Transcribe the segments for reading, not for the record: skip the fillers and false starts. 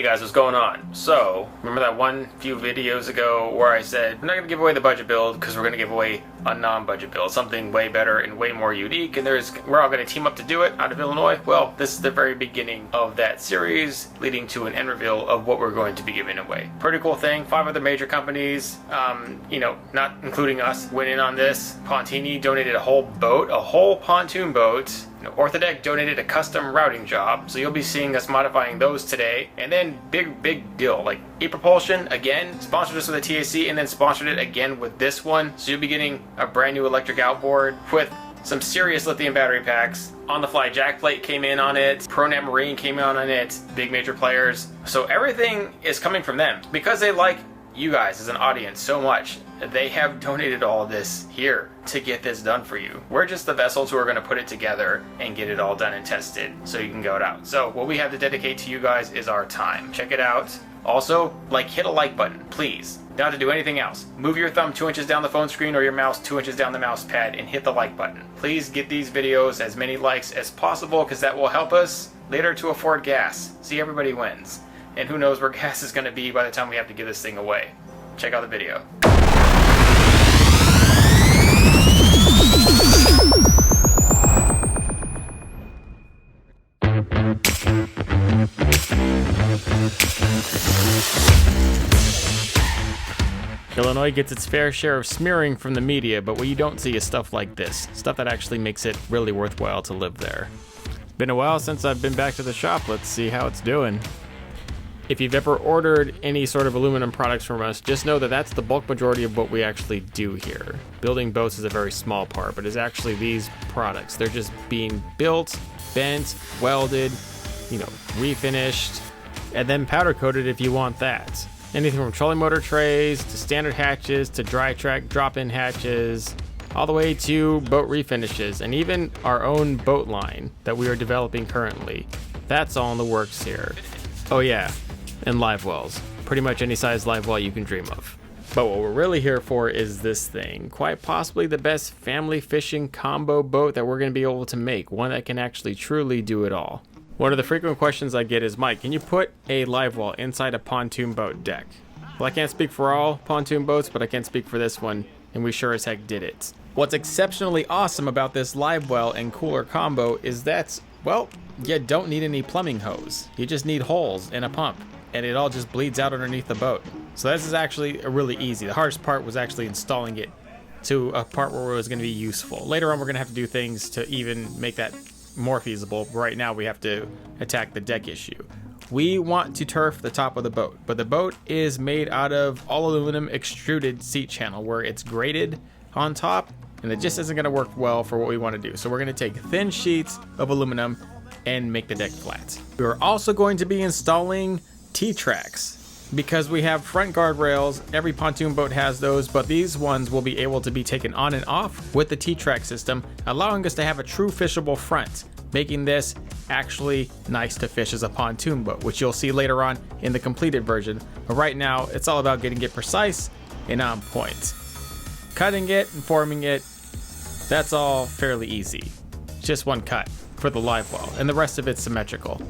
Hey guys, what's going on? So, remember that few videos ago where I said we're not going to give away the budget build because we're going to give away a non-budget build, something way better and way more unique, and we're all going to team up to do it out of Illinois? Well, this is the very beginning of that series, leading to an end reveal of what we're going to be giving away. Pretty cool thing. 5 other major companies, not including us, went in on this. Pontini donated a whole boat, a whole pontoon boat. Orthodeck donated a custom routing job, so you'll be seeing us modifying those today. And then big deal, like EPropulsion again sponsored us with a TAC and then sponsored it again with this one, so you'll be getting a brand new electric outboard with some serious lithium battery packs. OnTheFly Jack plate came in on it, ProNav Marine came in on it, big major players. So everything is coming from them because they like you guys as an audience so much. They have donated all of this here to get this done for you. We're just the vessels who are going to put it together and get it all done and tested so you can go it out. So what we have to dedicate to you guys is our time. Check it out. Also, hit a like button, please. Don't have to do anything else. Move your thumb 2 inches down the phone screen or your mouse 2 inches down the mouse pad and hit the like button. Please get these videos as many likes as possible because that will help us later to afford gas. See, everybody wins. And who knows where gas is going to be by the time we have to give this thing away. Check out the video. Illinois gets its fair share of smearing from the media, but what you don't see is stuff like this. Stuff that actually makes it really worthwhile to live there. Been a while since I've been back to the shop. Let's see how it's doing. If you've ever ordered any sort of aluminum products from us, just know that that's the bulk majority of what we actually do here. Building boats is a very small part, but it's actually these products. They're just being built, bent, welded, refinished, and then powder coated if you want that. Anything from trolling motor trays, to standard hatches, to dry track drop-in hatches, all the way to boat refinishes, and even our own boat line that we are developing currently. That's all in the works here. Oh yeah. And live wells. Pretty much any size live well you can dream of. But what we're really here for is this thing. Quite possibly the best family fishing combo boat that we're going to be able to make. One that can actually truly do it all. One of the frequent questions I get is, Mike, can you put a live well inside a pontoon boat deck? Well, I can't speak for all pontoon boats, but I can speak for this one, and we sure as heck did it. What's exceptionally awesome about this live well and cooler combo is that, well, you don't need any plumbing hose. You just need holes and a pump, and it all just bleeds out underneath the boat. So this is actually really easy. The hardest part was actually installing it to a part where it was going to be useful. Later on, we're going to have to do things to even make that more feasible. Right now, we have to attack the deck issue. We want to turf the top of the boat, but the boat is made out of all aluminum extruded seat channel where it's grated on top, and it just isn't going to work well for what we want to do. So we're going to take thin sheets of aluminum and make the deck flat. We're also going to be installing T-tracks because we have front guardrails. Every pontoon boat has those, but these ones will be able to be taken on and off with the T-track system, allowing us to have a true fishable front, making this actually nice to fish as a pontoon boat, which you'll see later on in the completed version. But right now, it's all about getting it precise and on point. Cutting it and forming it, that's all fairly easy. Just one cut for the live well, and the rest of it's symmetrical.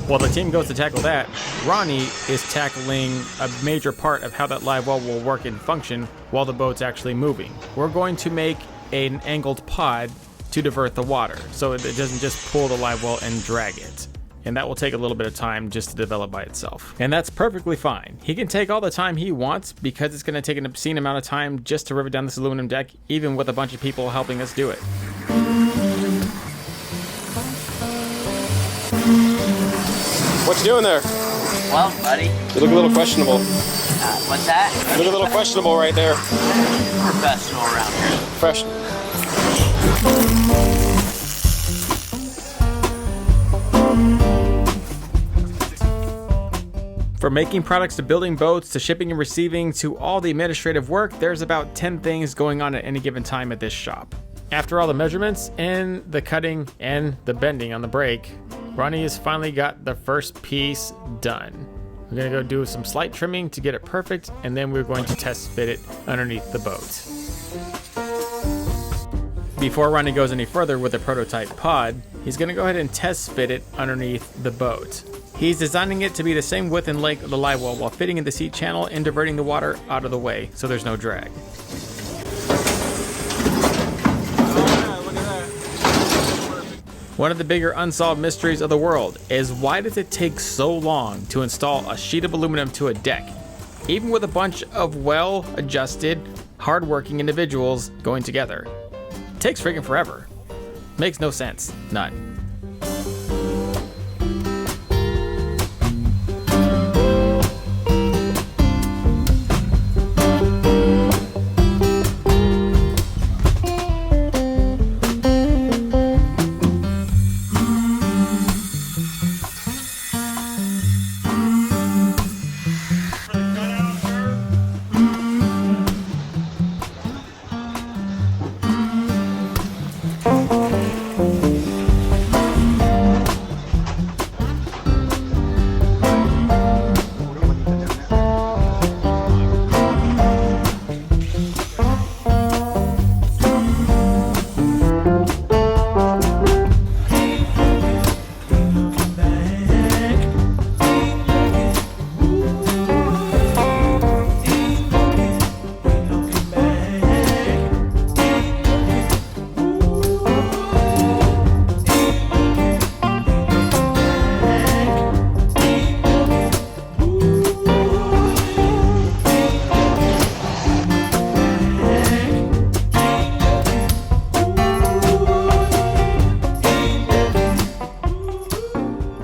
While the team goes to tackle that, Ronnie is tackling a major part of how that live well will work and function while the boat's actually moving. We're going to make an angled pod to divert the water so it doesn't just pull the live well and drag it. And that will take a little bit of time just to develop by itself. And that's perfectly fine. He can take all the time he wants because it's going to take an obscene amount of time just to rivet down this aluminum deck, even with a bunch of people helping us do it. What you doing there? Well, buddy. You look a little questionable. What's that? You look a little questionable right there. Professional around here. Professional. From making products to building boats to shipping and receiving to all the administrative work, there's about 10 things going on at any given time at this shop. After all the measurements and the cutting and the bending on the brake, Ronnie has finally got the first piece done. We're gonna go do some slight trimming to get it perfect, and then we're going to test fit it underneath the boat. Before Ronnie goes any further with the prototype pod, he's gonna go ahead and test fit it underneath the boat. He's designing it to be the same width and length of the live well while fitting in the seat channel and diverting the water out of the way so there's no drag. One of the bigger unsolved mysteries of the world is why does it take so long to install a sheet of aluminum to a deck, even with a bunch of well-adjusted, hard-working individuals going together? It takes freaking forever. Makes no sense. None.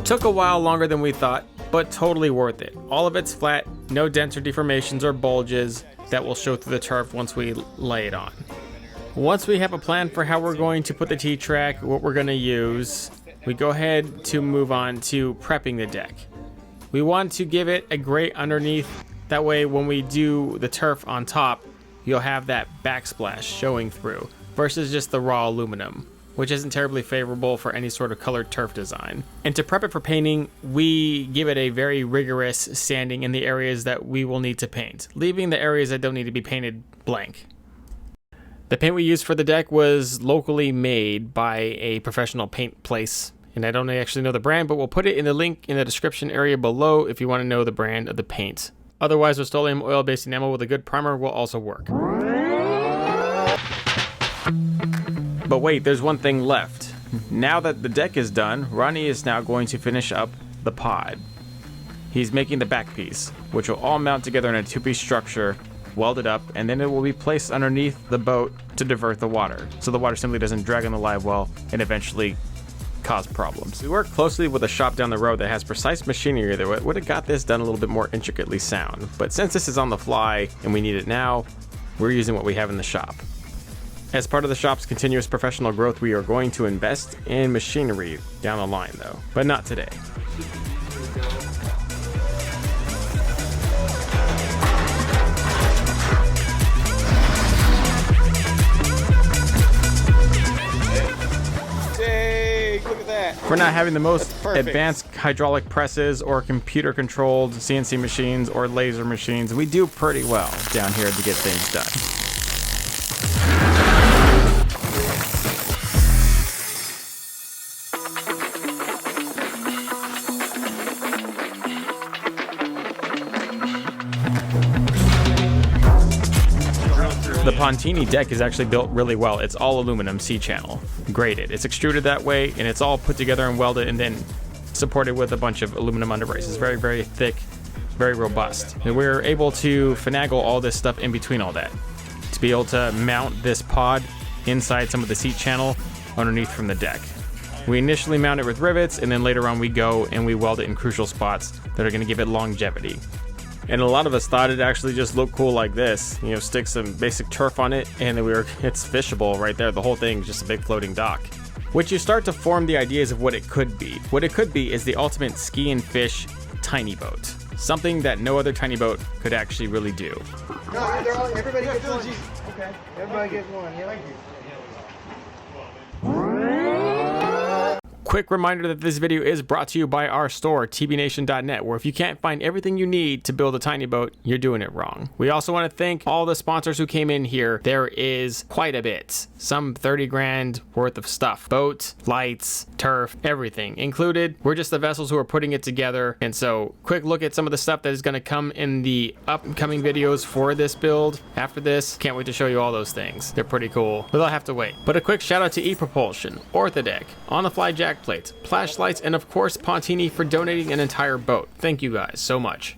Took a while longer than we thought, but totally worth it. All of it's flat, no dents or deformations or bulges that will show through the turf once we lay it on. Once we have a plan for how we're going to put the T-track, what we're going to use, we go ahead to move on to prepping the deck. We want to give it a grate underneath, that way when we do the turf on top, you'll have that backsplash showing through, versus just the raw aluminum, which isn't terribly favorable for any sort of colored turf design. And to prep it for painting, we give it a very rigorous sanding in the areas that we will need to paint, leaving the areas that don't need to be painted blank. The paint we used for the deck was locally made by a professional paint place, and I don't actually know the brand, but we'll put it in the link in the description area below if you want to know the brand of the paint. Otherwise, Rust-Oleum oil-based enamel with a good primer will also work. But wait, there's one thing left. Now that the deck is done, Ronnie is now going to finish up the pod. He's making the back piece, which will all mount together in a two-piece structure, welded up, and then it will be placed underneath the boat to divert the water, so the water simply doesn't drag on the live well and eventually cause problems. We work closely with a shop down the road that has precise machinery that would have got this done a little bit more intricately sound. But since this is on the fly and we need it now, we're using what we have in the shop. As part of the shop's continuous professional growth, we are going to invest in machinery down the line though, but not today. Hey, look at that. For not having the most advanced hydraulic presses or computer controlled CNC machines or laser machines, we do pretty well down here to get things done. The Pontoon deck is actually built really well. It's all aluminum C-channel, graded. It's extruded that way, and it's all put together and welded and then supported with a bunch of aluminum underbraces. Very, very thick, very robust. And we're able to finagle all this stuff in between all that to be able to mount this pod inside some of the seat channel underneath from the deck. We initially mount it with rivets, and then later on we go and we weld it in crucial spots that are going to give it longevity. And a lot of us thought it actually just looked cool like this. You know, stick some basic turf on it, and then it's fishable right there. The whole thing is just a big floating dock. Which you start to form the ideas of what it could be. What it could be is the ultimate ski and fish tiny boat. Something that no other tiny boat could actually really do. No, everybody gets one. Okay, everybody gets one. Yeah. Quick reminder that this video is brought to you by our store, tbnation.net, where if you can't find everything you need to build a tiny boat, you're doing it wrong. We also want to thank all the sponsors who came in here. There is quite a bit, some 30 grand worth of stuff. Boat, lights, turf, everything included. We're just the vessels who are putting it together. And so quick look at some of the stuff that is going to come in the upcoming videos for this build. After this, can't wait to show you all those things. They're pretty cool, but they'll have to wait. But a quick shout out to EPropulsion, OnTheFly, OnTheFly Jack plates, Plashlights, and of course Pontoon for donating an entire boat. Thank you guys so much.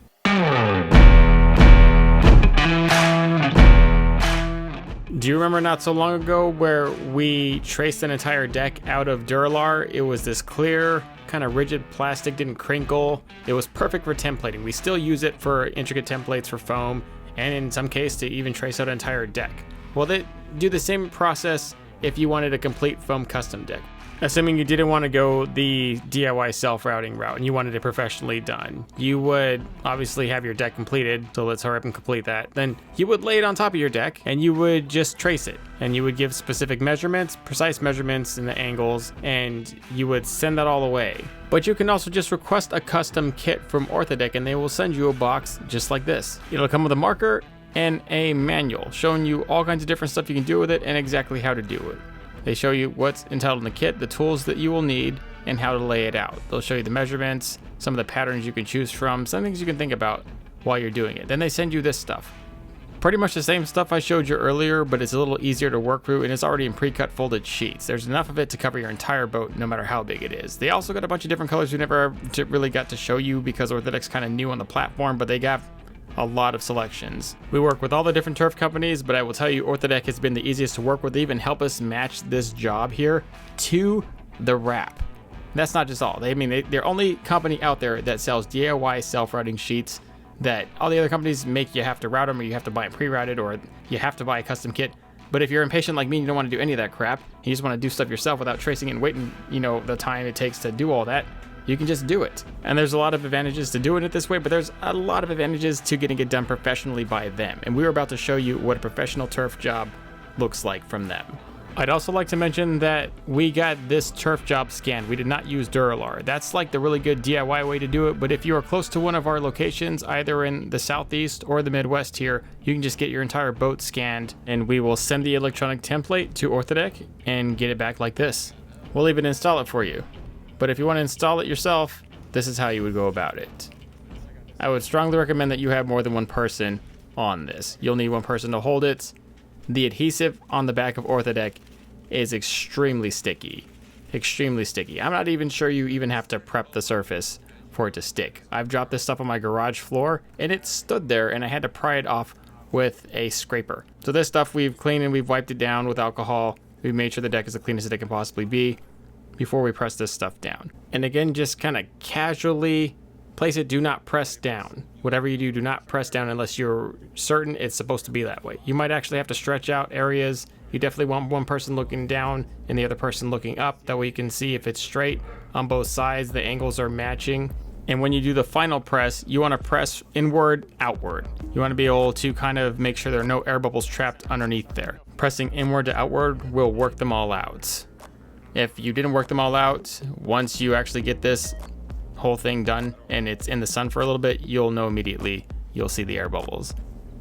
Do you remember not so long ago where we traced an entire deck out of Duralar? It was this clear, kind of rigid plastic, didn't crinkle. It was perfect for templating. We still use it for intricate templates for foam, and in some case to even trace out an entire deck. Well, they do the same process if you wanted a complete foam custom deck. Assuming you didn't want to go the DIY self-routing route and you wanted it professionally done, you would obviously have your deck completed, so let's hurry up and complete that. Then you would lay it on top of your deck and you would just trace it, and you would give specific measurements, precise measurements in the angles, and you would send that all away. But you can also just request a custom kit from OnTheFly and they will send you a box just like this. It'll come with a marker and a manual showing you all kinds of different stuff you can do with it and exactly how to do it. They show you what's entitled in the kit, the tools that you will need, and how to lay it out. They'll show you the measurements, some of the patterns you can choose from, some things you can think about while you're doing it. Then they send you this stuff. Pretty much the same stuff I showed you earlier, but it's a little easier to work through, and it's already in pre-cut folded sheets. There's enough of it to cover your entire boat, no matter how big it is. They also got a bunch of different colors we never really got to show you because OnTheFly's kind of new on the platform, but they got a lot of selections. We work with all the different turf companies, but I will tell you OnTheFly has been the easiest to work with. They even help us match this job here to the wrap. That's not just all. They're only company out there that sells DIY self-routing sheets that all the other companies make you have to route them, or you have to buy it pre-routed, or you have to buy a custom kit. But if you're impatient like me and you don't want to do any of that crap, you just want to do stuff yourself without tracing and waiting, the time it takes to do all that, you can just do it. And there's a lot of advantages to doing it this way, but there's a lot of advantages to getting it done professionally by them. And we're about to show you what a professional turf job looks like from them. I'd also like to mention that we got this turf job scanned. We did not use Duralar. That's like the really good DIY way to do it, but if you are close to one of our locations, either in the Southeast or the Midwest here, you can just get your entire boat scanned and we will send the electronic template to OnTheFly and get it back like this. We'll even install it for you. But if you want to install it yourself, this is how you would go about it. I would strongly recommend that you have more than one person on this. You'll need one person to hold it. The adhesive on the back of OnTheFly is extremely sticky. Extremely sticky. I'm not even sure you even have to prep the surface for it to stick. I've dropped this stuff on my garage floor and it stood there and I had to pry it off with a scraper. So this stuff we've cleaned and we've wiped it down with alcohol. We've made sure the deck is the cleanest it can possibly be before we press this stuff down. And again, just kind of casually place it. Do not press down. Whatever you do, do not press down unless you're certain it's supposed to be that way. You might actually have to stretch out areas. You definitely want one person looking down and the other person looking up. That way you can see if it's straight on both sides, the angles are matching. And when you do the final press, you want to press inward, outward. You want to be able to kind of make sure there are no air bubbles trapped underneath there. Pressing inward to outward will work them all out. If you didn't work them all out, once you actually get this whole thing done and it's in the sun for a little bit, you'll know immediately. You'll see the air bubbles.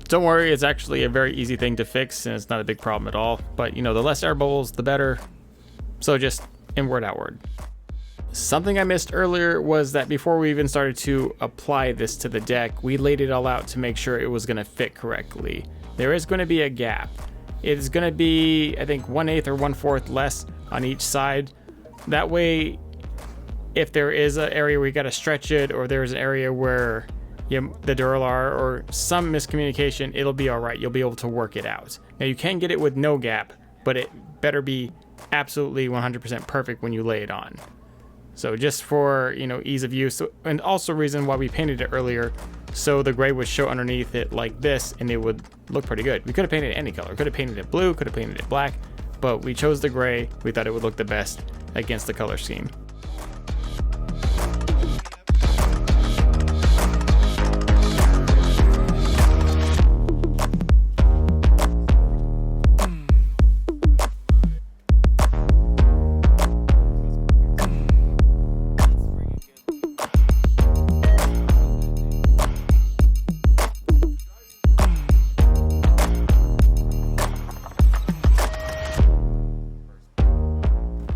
Don't worry, it's actually a very easy thing to fix and it's not a big problem at all. But the less air bubbles, the better. So just inward, outward. Something I missed earlier was that before we even started to apply this to the deck, we laid it all out to make sure it was going to fit correctly. There is going to be a gap. It is going to be, I think, 1/8 or 1/4 less on each side. That way, if there is an area where you got to stretch it, or there's an area where the Duralar or some miscommunication, it'll be all right. You'll be able to work it out. Now you can get it with no gap, but it better be absolutely 100% perfect when you lay it on. So just for ease of use, and also reason why we painted it earlier, so the gray would show underneath it like this, and it would look pretty good. We could have painted it any color. Could have painted it blue. Could have painted it black. But we chose the gray. We thought it would look the best against the color scheme.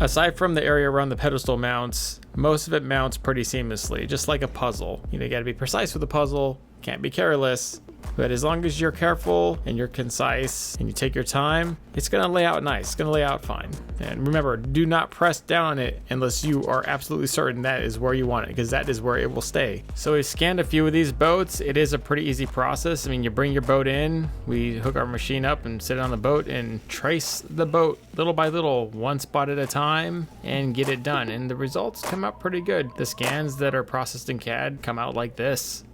Aside from the area around the pedestal mounts, most of it mounts pretty seamlessly, just like a puzzle. You know, you gotta be precise with the puzzle, can't be careless, but as long as you're careful and you're concise and you take your time, it's gonna lay out nice, it's gonna lay out fine. And remember, do not press down on it unless you are absolutely certain that is where you want it, because that is where it will stay. So we scanned a few of these boats. It is a pretty easy process. I mean, you bring your boat in, we hook our machine up and sit on the boat and trace the boat little by little, one spot at a time, and get it done. And the results come out pretty good. The scans that are processed in CAD come out like this.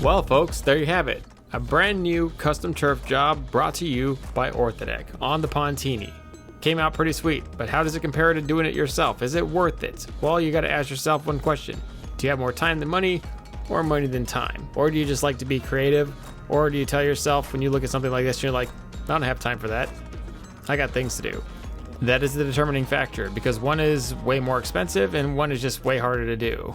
Well, folks, there you have it. A brand new custom turf job brought to you by Orthodeck on the Pontoon. Came out pretty sweet, but how does it compare to doing it yourself? Is it worth it? Well, you got to ask yourself one question. Do you have more time than money, or money than time? Or do you just like to be creative? Or do you tell yourself when you look at something like this, you're like, I don't have time for that. I got things to do. That is the determining factor, because one is way more expensive and one is just way harder to do.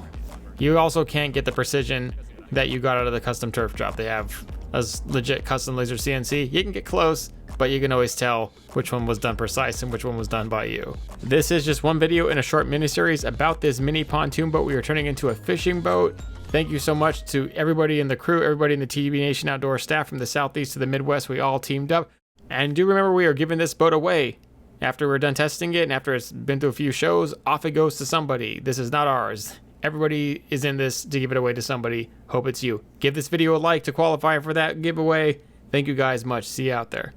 You also can't get the precision that you got out of the custom turf job. They have a legit custom laser CNC. You can get close, but you can always tell which one was done precise and which one was done by you. This is just one video in a short mini series about this mini pontoon boat we are turning into a fishing boat. Thank you so much to everybody in the crew, everybody in the TB Nation Outdoor staff from the Southeast to the Midwest. We all teamed up. And do remember, we are giving this boat away. After we're done testing it and after it's been through a few shows, off it goes to somebody. This is not ours. Everybody is in this to give it away to somebody. Hope it's you. Give this video a like to qualify for that giveaway. Thank you guys much. See you out there.